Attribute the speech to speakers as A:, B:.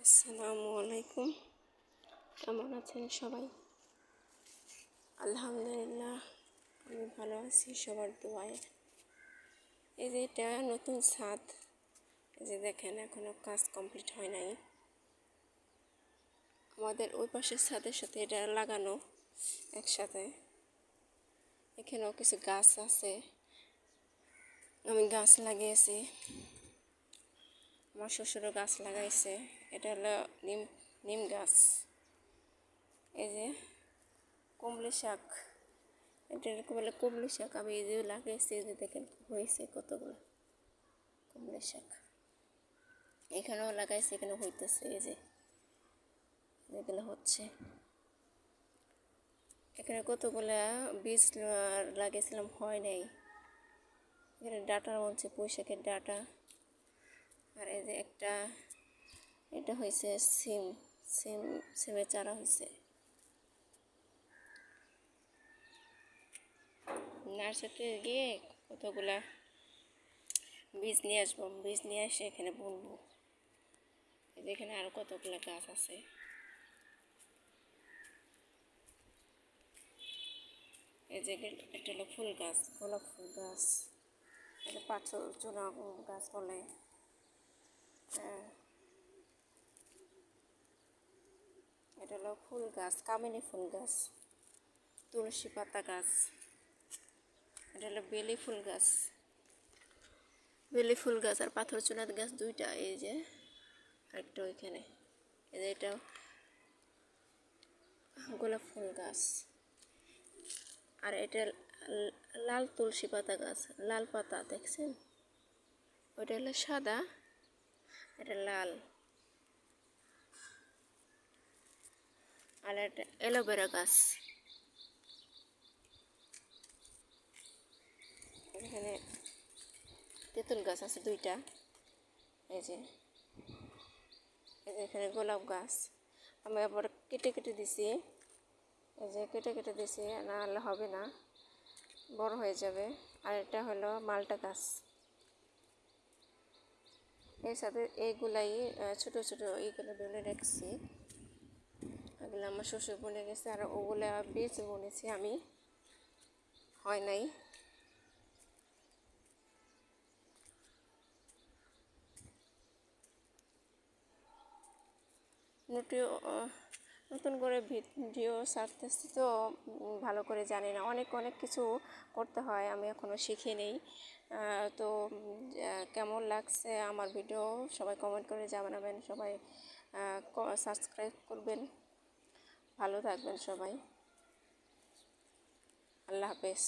A: আসসালামু আলাইকুম। কেমন আছেন সবাই? আলহামদুলিল্লাহ, আমি ভালো আছি সবার দোয়ায়। এই যে এটা নতুন ছাদ, এই যে দেখেন এখনো কাজ কমপ্লিট হয় নাই। আমাদের ওই পাশের ছাদের সাথে এটা লাগানো একসাথে। এখানেও কিছু গাছ আছে, আমি গাছ লাগিয়েছি। আমার শ্বশুরও গাছ লাগাইছে। এটা হলো নিম গাছ। এই যে কুমড়ো শাক, এটা এরকম বলে কুমড়ো শাক। আমি এই যে লাগাইছি, এই যে দেখেন হয়েছে কতগুলো কুমড়ো শাক। এখানেও লাগাইছে, এখানে হইতেছে। এই যে এগুলো হচ্ছে। এখানে কতগুলা বীজ লাগিয়েছিলাম, হয় নাই। এখানে ডাটার মধ্যে পুঁই শাকের ডাটা। আর এই যে একটা, এটা হয়েছে সিমের চারা হয়েছে। নার্সারিতে গিয়ে কতগুলা বীজ নিয়ে আসবো, বীজ নিয়ে এসে এখানে বুনবো। এখানে আরো কতগুলা গাছ আছে। এই যে এটা হলো ফুল গাছ, গোলাপ ফুল গাছ। এটা পাথর চূড়া গাছ বলে। এটা হলো ফুল গাছ, কামিনী ফুল গাছ, তুলসী পাতা গাছ। এটা হলো বেলি ফুল গাছ, বেলি ফুল গাছ আর পাথর চূড়া গাছ দুইটা। এই যে আরেকটা ওইখানে। এই যে এটা গোলাপ ফুল গাছ। আর এটা লাল তুলসী পাতা গাছ, লাল পাতা দেখছেন? ওইটা হলো সাদা, এটা লাল। আর একটা অ্যালোভেরা গাছ। এখানে তেঁতুল গাছ আছে দুইটা। এই যে এখানে গোলাপ গাছ আমি আবার কেটে কেটে দিছি। এই যে কেটে কেটে দিছি, না হলে হবে না, বড় হয়ে যাবে। আর এটা হলো মালটা গাছ। এর সাথে এইগুলাই ছোটো ছোটো এইগুলো বলে রাখছি। এগুলো আমার শ্বশুর বলে গেছে। আর ওগুলা বীজ বুনেছি আমি, হয় নাই। নতুন করে ভিডিও ছাড়তেছি তো ভালো করে জানি না, অনেক কিছু করতে হয়, আমি এখনও শিখি নেই। তো কেমন লাগছে আমার ভিডিও সবাই কমেন্ট করে জানাবেন। সবাই সাবস্ক্রাইব করবেন। ভালো থাকবেন সবাই। আল্লাহ হাফেজ।